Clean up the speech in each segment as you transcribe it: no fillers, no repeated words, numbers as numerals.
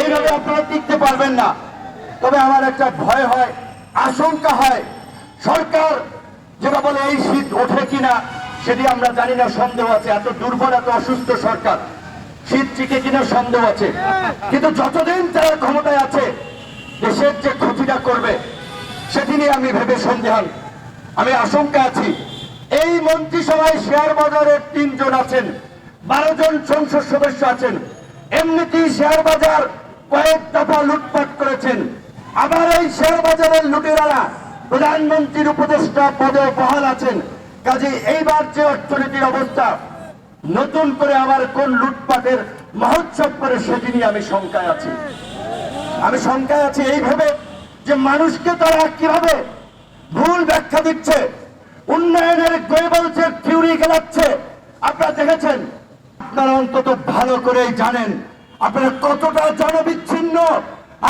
এইভাবে আপনারা টিকতে পারবেন না। তবে আমার একটা ভয় হয়, আশঙ্কা হয়, সরকার যেটা বলে এই শীত ওঠে কিনা সেটি আমরা জানি না, সন্দেহ আছে। এত দুর্বল, এত অসুস্থ সরকার, শীত টিকে কিনা সন্দেহ আছে। কিন্তু যতদিন তারা ক্ষমতায় আছে, দেশের যে ক্ষতিটা করবে সেটি নিয়ে আমি ভেবে সন্দেহান, আমি আশঙ্কা আছি। এই মন্ত্রিসভায় শেয়ার বাজারের 3 জন আছেন, 12 জন সংসদ সদস্য আছেন। এমনিতেই শেয়ার বাজার কয়েক দফা লুটপাট করেছেন। আবার এই শেয়ার বাজারের লুটেরারা প্রধানমন্ত্রীর উপদেষ্টা পদে বহাল আছেন। কাজে এইবার যে অর্থনীতির অবস্থা, নতুন করে আবার কোন লুটপাটের মহোৎসব করে সেটি নিয়ে আমি শঙ্কায় আছি। আমি শঙ্কায় আছি এইভাবে যে মানুষকে তারা কিভাবে ভুল ব্যাখ্যা দিচ্ছে, উন্নয়নের গোয়েবলসের থিওরি খেলাচ্ছে। আপনারা দেখেছেন, আপনারা অন্তত ভালো করেই জানেন আপনারা কতটা জনবিচ্ছিন্ন,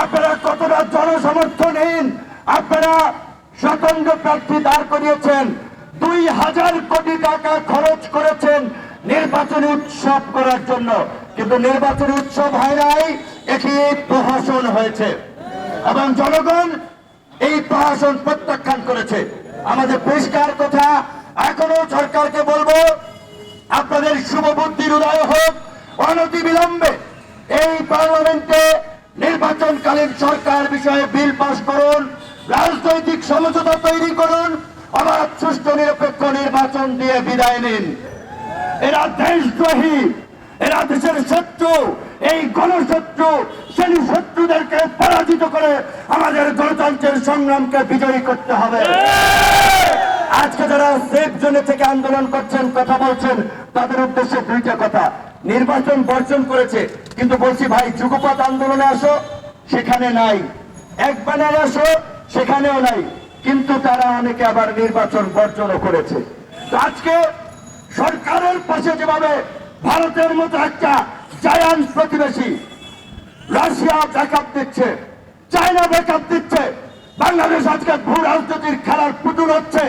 আপনারা কতটা জনসমর্থনহীন। আপনারা স্বতন্ত্র প্রার্থী দাঁড় করিয়েছেন, 2000 কোটি টাকা খরচ করেছেন নির্বাচনী উৎসব করার জন্য, কিন্তু নির্বাচনী উৎসব হয় নাই, এটি প্রহসন হয়েছে এবং জনগণ এই প্রহসন প্রত্যাখ্যান করেছে। আমাদের পরিষ্কার কথা, এখনো সরকারকে বলবো, আপনাদের শুভ বুদ্ধির উদয় হোক, অনতিবিলম্বে এই পার্লামেন্টে নির্বাচনকালীন সরকার বিষয়ে বিল পাস করুন, রাজনৈতিক সমঝোতা তৈরি করুন, অবাধ সুষ্ঠু নিরপেক্ষ নির্বাচন দিয়ে বিদায় নিন। এরা দেশদ্রোহী, এরা দেশের শত্রু, এই গণশত্রু, সেই শত্রুদেরকে পরাজিত করে আমাদের গণতন্ত্রের সংগ্রামকে বিজয়ী করতে হবে। আজকে যারা সেফ জোনে থেকে আন্দোলন করছেন, কথা বলছেন, তাদের উদ্দেশ্যে 2টা কথা। নির্বাচন বর্জন করেছে, কিন্তু বলছি ভাই, যুগপৎ আন্দোলনে আসো, সেখানে নাই। এক ব্যানারে আসো, সেখানেও নাই। কিন্তু তারা অনেকে আবার নির্বাচন বর্জনও করেছে। তো আজকে সরকারের পাশে যেভাবে ভারতের মতো একটা জায়ান্ট প্রতিবেশী, রাশিয়া ব্যাকআপ দিচ্ছে, চায়না ব্যাকআপ দিচ্ছে, বাংলাদেশ আজকে ভূ রাজনীতির খেলার পুতুল হচ্ছে।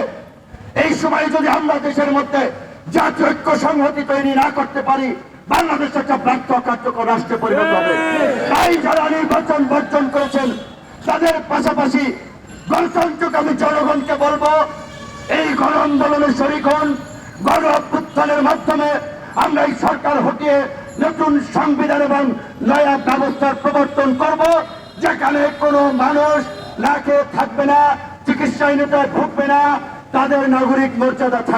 এই সময় যদি আমরা দেশের মধ্যে জাতীয় ঐক্য সংহতি তৈরি না করতে পারি, বাংলাদেশ একটা ব্যর্থ কার্যকর রাষ্ট্রে পরিণত হবে। তাই যারা নির্বাচন বর্জন করেছেন, তাদের পাশাপাশি গণতন্ত্রকে আমি জনগণকে বলবো, এই গণ আন্দোলনের শরিক হন। গণ অভ্যুত্থানের মাধ্যমে আমরা এই সরকার হটিয়ে নতুন সংবিধান এবং নয়া ব্যবস্থার প্রবর্তন করব, যেখানে কোনো মানুষ না খেয়ে থাকবে না, চিকিৎসাহীনতায় ভুগবে না, তাদের নাগরিক মর্যাদা থাকবে।